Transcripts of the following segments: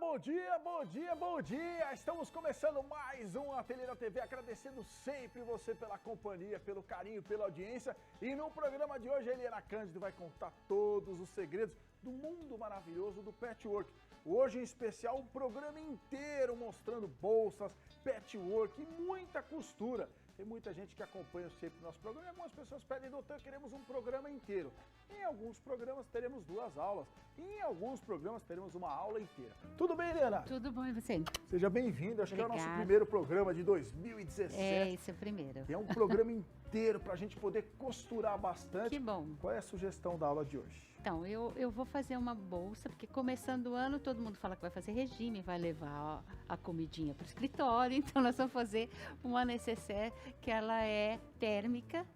bom dia, bom dia, bom dia! Estamos começando mais um Ateliê da TV, agradecendo sempre você pela companhia, pelo carinho, pela audiência. E no programa de hoje, a Eliana Cândido vai contar todos os segredos do mundo maravilhoso do patchwork. Hoje, em especial, um programa inteiro mostrando bolsas, patchwork e muita costura. Tem muita gente que acompanha sempre o nosso programa e algumas pessoas pedem, doutor, queremos um programa inteiro. Em alguns programas teremos 2 aulas e em alguns programas teremos uma aula inteira. Tudo bem, Eliana? Tudo bom, e você? Seja bem-vindo, acho Obrigada. que é o nosso primeiro programa de 2017. É, esse é o primeiro. E é um programa inteiro para a gente poder costurar bastante. Que bom. Qual é a sugestão da aula de hoje? Então, eu vou fazer uma bolsa, porque começando o ano todo mundo fala que vai fazer regime, vai levar a comidinha para o escritório, então nós vamos fazer uma nécessaire que ela é térmica,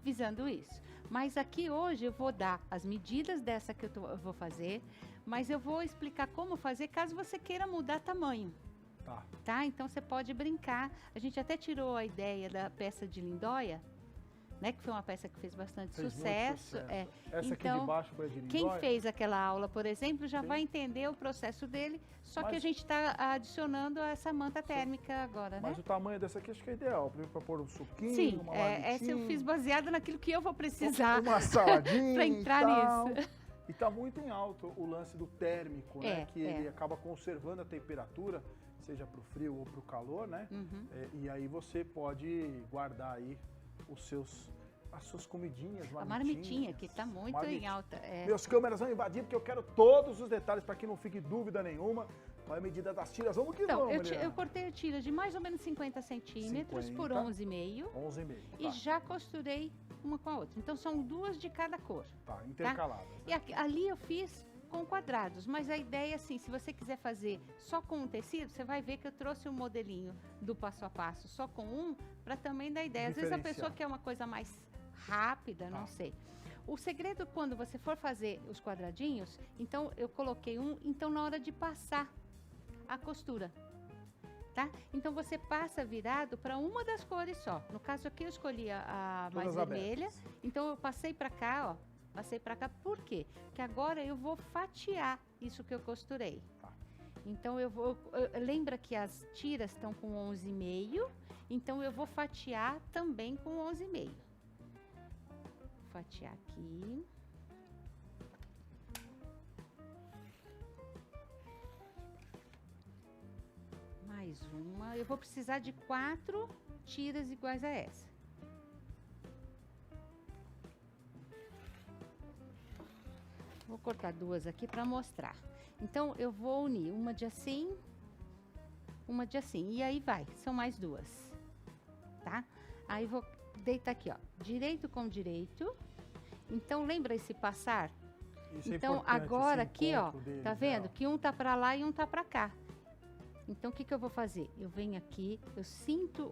visando isso. Mas aqui hoje eu vou dar as medidas dessa que eu vou fazer, mas eu vou explicar como fazer caso você queira mudar tamanho. Tá? Então você pode brincar. A gente até tirou a ideia da peça de lindóia, né, que foi uma peça que fez bastante sucesso. É. Essa então, aqui de baixo foi a de quem lindóia? fez aquela aula, por exemplo, já Sim. vai entender o processo dele, só Mas- que a gente está adicionando essa manta térmica agora, né? Mas o tamanho dessa aqui acho que é ideal, para pôr um suquinho, Sim, uma essa eu marmitinha, fiz baseada naquilo que eu vou precisar uma saladinha para entrar e tal. nisso. E tá muito em alto o lance do térmico, né? É, Que ele acaba conservando a temperatura, seja para o frio ou para o calor, né? Uhum. E aí você pode guardar aí as suas comidinhas, A marmitinha, que está muito em alta. É. Meus câmeras vão invadir porque eu quero todos os detalhes para que não fique dúvida nenhuma. Qual é a medida das tiras? Vamos que Então, vamos, eu cortei a tira de mais ou menos 50 centímetros 50. por 11,5 11,5. e já costurei uma com a outra. Então, são 2 de cada cor. Tá, intercaladas. E ali eu fiz com quadrados, mas a ideia, assim, se você quiser fazer só com um tecido, você vai ver que eu trouxe um modelinho do passo a passo só com um, para também dar ideia. Às vezes a Diferenciar. pessoa quer uma coisa mais rápida, não sei. O segredo, quando você for fazer os quadradinhos, então eu coloquei então na hora de passar a costura, tá? Então você passa virado para uma das cores só. No caso aqui eu escolhi a mais Todas vermelha, abertas. então eu passei para cá, ó. Passei para cá, por quê? Porque agora eu vou fatiar isso que eu costurei. Tá. Então lembra que as tiras estão com 11,5, então eu vou fatiar também com 11,5. Fatiar aqui. Mais uma. Eu vou precisar de 4 tiras iguais a essa. Vou cortar 2 aqui para mostrar. Então, eu vou unir uma de assim, uma de assim. E aí vai, são mais 2, tá? Aí vou deitar aqui, ó, direito com direito. Então, lembra esse passar? Isso é Então, importante, agora esse aqui, ó, encontro deles, tá vendo? né? Que um tá pra lá e um tá pra cá. Então, o que que eu vou fazer? Eu venho aqui, eu sinto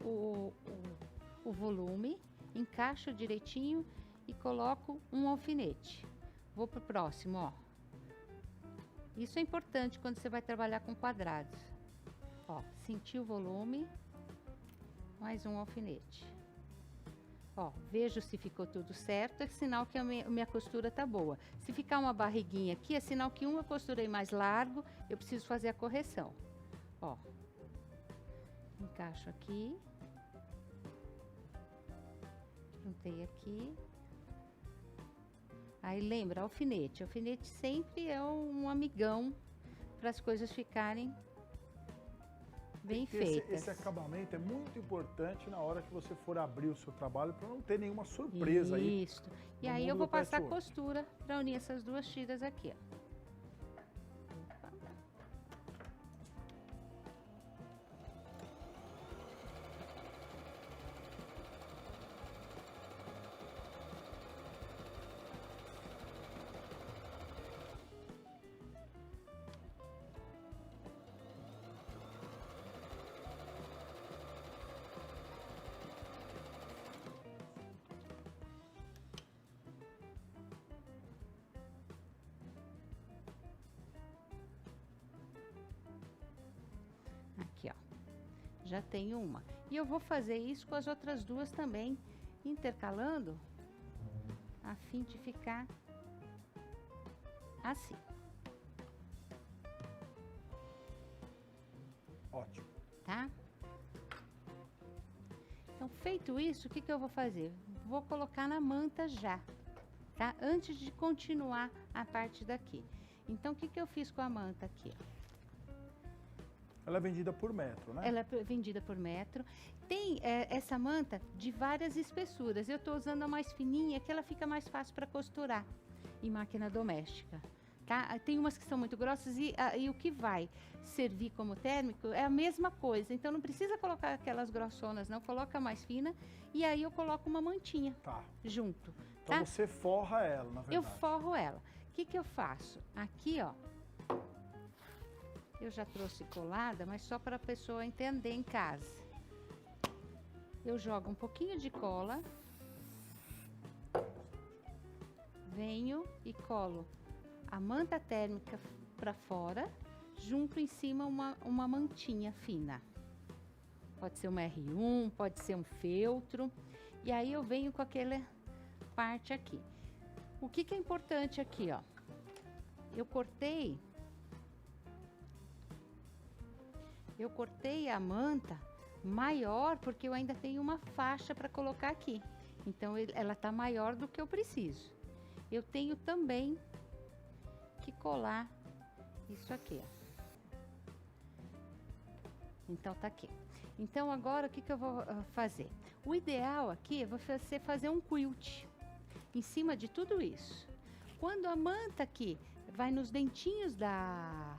o volume, encaixo direitinho e coloco um alfinete. Vou pro próximo, ó. Isso é importante quando você vai trabalhar com quadrados. Ó, senti o volume, mais um alfinete. Ó, vejo se ficou tudo certo, é sinal que a minha costura tá boa. Se ficar uma barriguinha aqui, é sinal que eu costurei mais largo, eu preciso fazer a correção. Ó, encaixo aqui. Juntei aqui. Aí lembra, alfinete. Alfinete sempre é um amigão para as coisas ficarem bem feitas. Esse acabamento é muito importante na hora que você for abrir o seu trabalho para não ter nenhuma surpresa aí. Isso. E no aí mundo eu vou do passar a patchwork. costura para unir essas 2 tiras aqui, ó. Opa. Aqui, ó. Já tenho uma. E eu vou fazer isso com as outras 2 também, intercalando, a fim de ficar assim. Ótimo. Tá? Então, feito isso, o que eu vou fazer? Vou colocar na manta já, tá? Antes de continuar a parte daqui. Então, o que eu fiz com a manta aqui? Ela é vendida por metro, né? Ela é vendida por metro. Tem essa manta de várias espessuras. Eu estou usando a mais fininha, que ela fica mais fácil para costurar em máquina doméstica. Tá? Tem umas que são muito grossas e o que vai servir como térmico é a mesma coisa. Então não precisa colocar aquelas grossonas, não. Coloca mais fina e aí eu coloco uma mantinha junto. Então tá? você forra ela, na verdade. Eu forro ela. O que eu faço? Aqui, ó. Eu já trouxe colada, mas só para a pessoa entender em casa. Eu jogo um pouquinho de cola. Venho e colo a manta térmica para fora, junto em cima uma mantinha fina. Pode ser uma R1, pode ser um feltro. E aí eu venho com aquela parte aqui. O que é importante aqui, ó? Eu cortei a manta maior porque eu ainda tenho uma faixa para colocar aqui. Então ela tá maior do que eu preciso. Eu tenho também que colar isso aqui, ó. Então tá aqui. Então agora o que eu vou fazer? O ideal aqui é você fazer um quilt em cima de tudo isso. Quando a manta aqui vai nos dentinhos da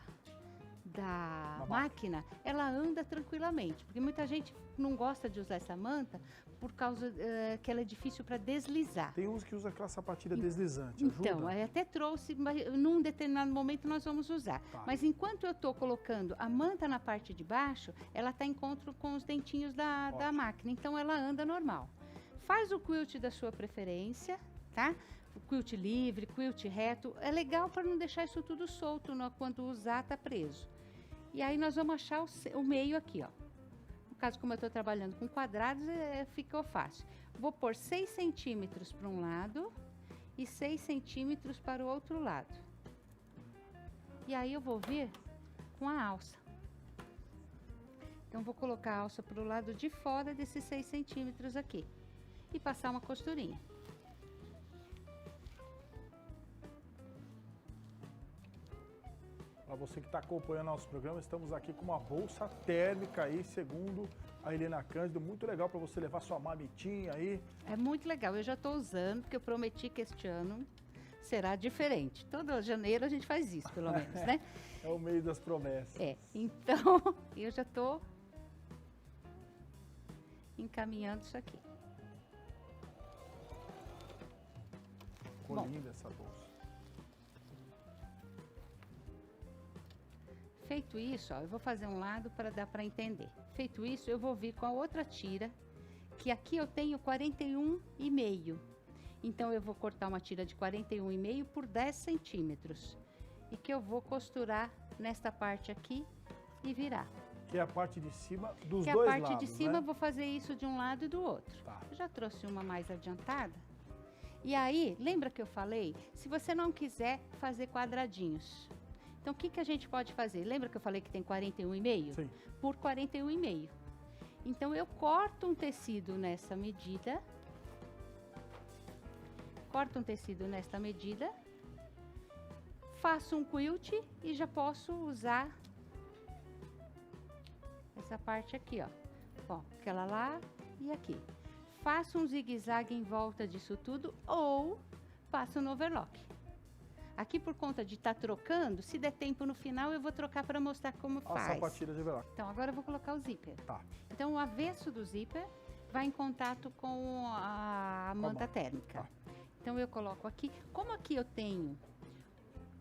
máquina, ela anda tranquilamente, porque muita gente não gosta de usar essa manta por causa que ela é difícil para deslizar. Tem uns que usam aquela sapatilha deslizante, ajuda? Então, eu até trouxe, mas num determinado momento nós vamos usar. Tá. Mas enquanto eu estou colocando a manta na parte de baixo, ela está em encontro com os dentinhos da máquina, então ela anda normal. Faz o quilt da sua preferência, tá? O quilt livre, quilt reto, é legal para não deixar isso tudo solto, quando usar tá preso. E aí nós vamos achar o meio aqui, ó. No caso, como eu estou trabalhando com quadrados, ficou fácil. Vou pôr 6 centímetros para um lado e 6 centímetros para o outro lado. E aí eu vou vir com a alça. Então, vou colocar a alça para o lado de fora desses 6 centímetros aqui. E passar uma costurinha. Para você que está acompanhando nosso programa, estamos aqui com uma bolsa térmica aí, segundo a Helena Cândido. Muito legal para você levar sua marmitinha aí. É muito legal. Eu já estou usando, porque eu prometi que este ano será diferente. Todo janeiro a gente faz isso, pelo menos, né? É o mês das promessas. Então eu já estou encaminhando isso aqui. Ficou linda essa bolsa. Feito isso, ó, eu vou fazer um lado para dar para entender. Feito isso, eu vou vir com a outra tira, que aqui eu tenho 41,5. Então, eu vou cortar uma tira de 41,5 por 10 centímetros. E que eu vou costurar nesta parte aqui e virar. Que é a parte de cima dos que dois lados, a parte de cima, né? Eu vou fazer isso de um lado e do outro. Tá. Eu já trouxe uma mais adiantada. E aí, lembra que eu falei? Se você não quiser fazer quadradinhos... Então, o que a gente pode fazer? Lembra que eu falei que tem 41,5? Sim. Por 41,5. Então, eu corto um tecido nessa medida. Corto um tecido nesta medida. Faço um quilt e já posso usar essa parte aqui, ó. Ó, aquela lá e aqui. Faço um zigue-zague em volta disso tudo ou passo no overlock. Aqui, por conta de estar trocando, se der tempo no final, eu vou trocar para mostrar como faz. A sapatilha de overlock. Então, agora eu vou colocar o zíper. Tá. Então, o avesso do zíper vai em contato com a manta térmica. Tá. Então, eu coloco aqui. Como aqui eu tenho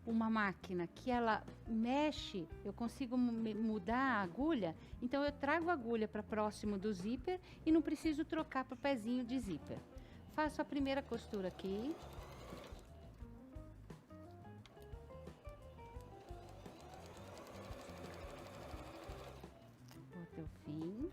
uma máquina que ela mexe, eu consigo mudar a agulha, então eu trago a agulha para próximo do zíper e não preciso trocar para o pezinho de zíper. Faço a primeira costura aqui. Até o fim.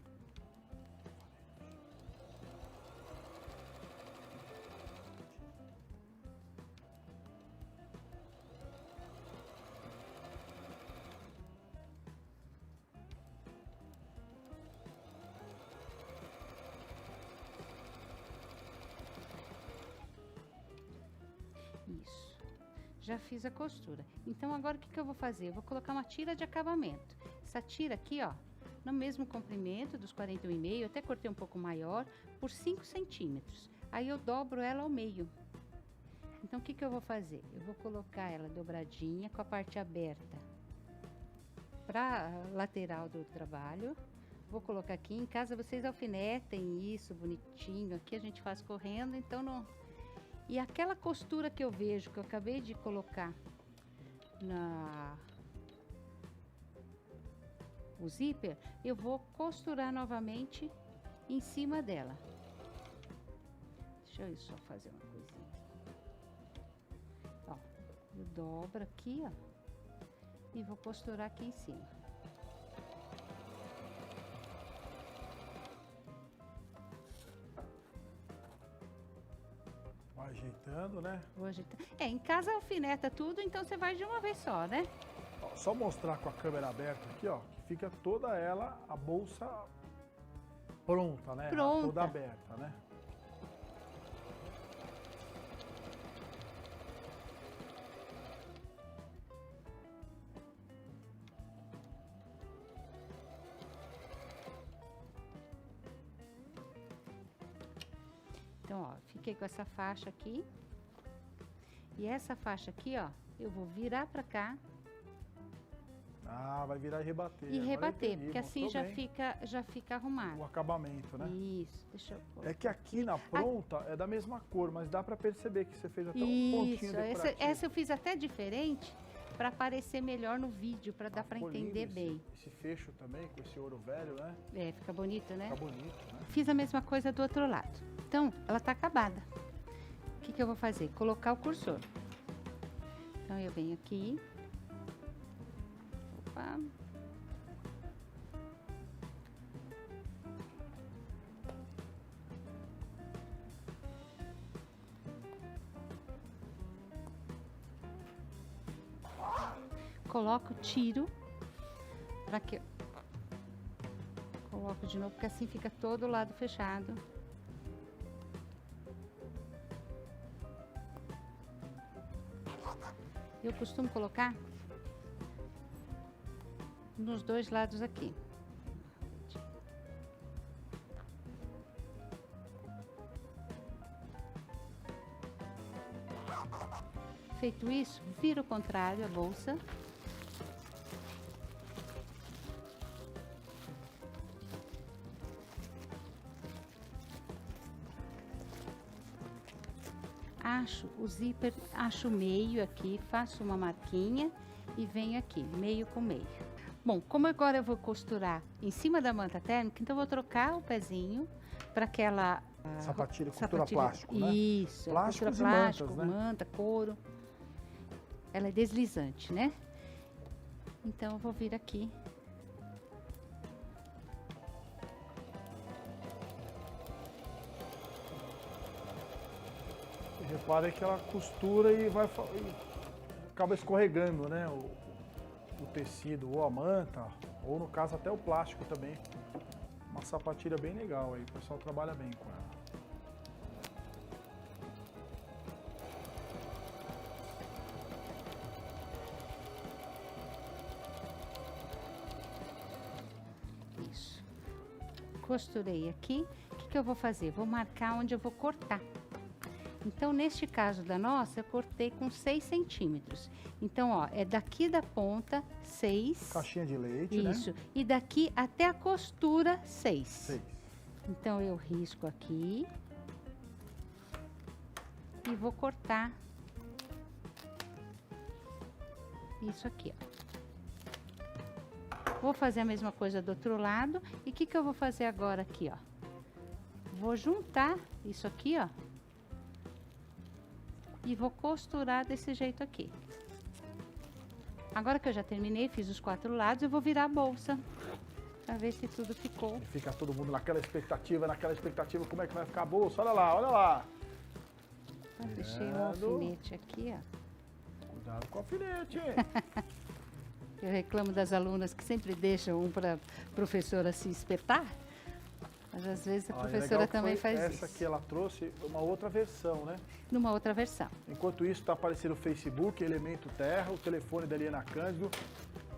Já fiz a costura. Então, agora o que eu vou fazer? Eu vou colocar uma tira de acabamento. Essa tira aqui, ó, no mesmo comprimento dos 41,5, eu até cortei um pouco maior, por 5 centímetros. Aí eu dobro ela ao meio. Então, o que eu vou fazer? Eu vou colocar ela dobradinha, com a parte aberta para lateral do trabalho. Vou colocar aqui. Em casa vocês alfinetem isso bonitinho. Aqui a gente faz correndo, então não... E aquela costura que eu vejo, que eu acabei de colocar o zíper, eu vou costurar novamente em cima dela. Deixa eu só fazer uma coisinha. Ó, eu dobro aqui, ó, e vou costurar aqui em cima. Ajeitando, né? Vou ajeitar. Em casa alfineta tudo, então você vai de uma vez só, né? Ó, só mostrar com a câmera aberta aqui, ó, que fica toda ela, a bolsa pronta, né? Pronta. Toda aberta, né? Então, ó, fiquei com essa faixa aqui. E essa faixa aqui, ó, eu vou virar pra cá. Ah, vai virar e rebater. E Agora rebater, entendi, porque assim mostrou já fica arrumado. o acabamento, né? Isso, deixa eu pôr. É que aqui na pronta é da mesma cor, mas dá pra perceber que você fez até um pontinho Isso, decorativo. essa eu fiz até diferente para aparecer melhor no vídeo, para dar para Ficou lindo entender bem. Esse fecho também, com esse ouro velho, né? É, fica bonito, né? Fica bonito, né? Fiz a mesma coisa do outro lado. Então, ela tá acabada. O que eu vou fazer? Colocar o cursor. Então, eu venho aqui. Opa. Coloco, tiro, para que coloco de novo, porque assim fica todo o lado fechado. Eu costumo colocar nos dois lados aqui. Feito isso, viro o contrário a bolsa. Acho o zíper, acho o meio aqui, faço uma marquinha e venho aqui, meio com meio. Bom, como agora eu vou costurar em cima da manta térmica, então eu vou trocar o pezinho para aquela... Sapatilha, costura plástico, né? Isso, Plásticos costura e mantas, plástico, né? manta, couro. Ela é deslizante, né? Então eu vou vir aqui. E repare que ela costura e acaba escorregando, né? O tecido, ou a manta, ou no caso até o plástico também. Uma sapatilha bem legal aí, o pessoal trabalha bem com ela. Isso. Costurei aqui. O que eu vou fazer? Vou marcar onde eu vou cortar. Então, neste caso da nossa, eu cortei com 6 centímetros. Então, ó, é daqui da ponta, 6. Caixinha de leite, né? Isso. E daqui até a costura, 6. 6. Então, eu risco aqui. E vou cortar isso aqui, ó. Vou fazer a mesma coisa do outro lado. E o que eu vou fazer agora aqui, ó? Vou juntar isso aqui, ó. E vou costurar desse jeito aqui. Agora que eu já terminei, fiz os 4 lados, eu vou virar a bolsa. Pra ver se tudo ficou. E fica todo mundo naquela expectativa, como é que vai ficar a bolsa. Olha lá, olha lá. Eu deixei o alfinete aqui, ó. Cuidado com o alfinete. Eu reclamo das alunas que sempre deixam um para professora se espetar. Mas às vezes a Ah, professora legal que também foi faz essa isso. que ela trouxe, uma outra versão, né? Numa outra versão. Enquanto isso, está aparecendo o Facebook, Elemento Terra, o telefone da Eliana Cândido,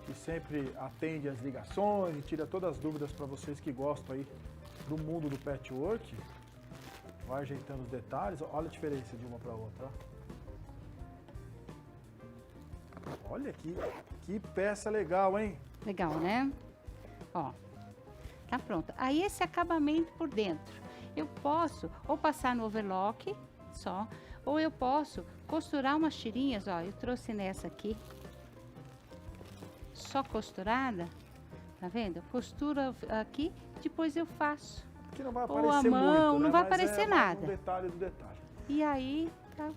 que sempre atende as ligações e tira todas as dúvidas para vocês que gostam aí do mundo do patchwork. Vai ajeitando os detalhes. Olha a diferença de uma para outra. Olha que peça legal, hein? Legal, né? Ó, tá pronto. Aí esse acabamento por dentro, eu posso ou passar no overlock só, ou eu posso costurar umas tirinhas, ó, eu trouxe nessa aqui, só costurada, tá vendo? Costura aqui, depois eu faço. Que não vai Ou aparecer a mão, muito, né? não vai Mas aparecer é nada. um detalhe do detalhe. E aí, tá.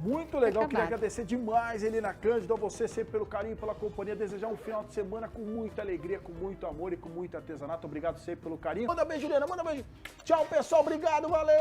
Muito legal, Acabado. queria agradecer demais, Eliana Cândido, a você sempre pelo carinho, pela companhia, desejar um final de semana com muita alegria, com muito amor e com muito artesanato. Obrigado sempre pelo carinho. Manda beijo, Eliana, manda beijo. Tchau, pessoal, obrigado, valeu!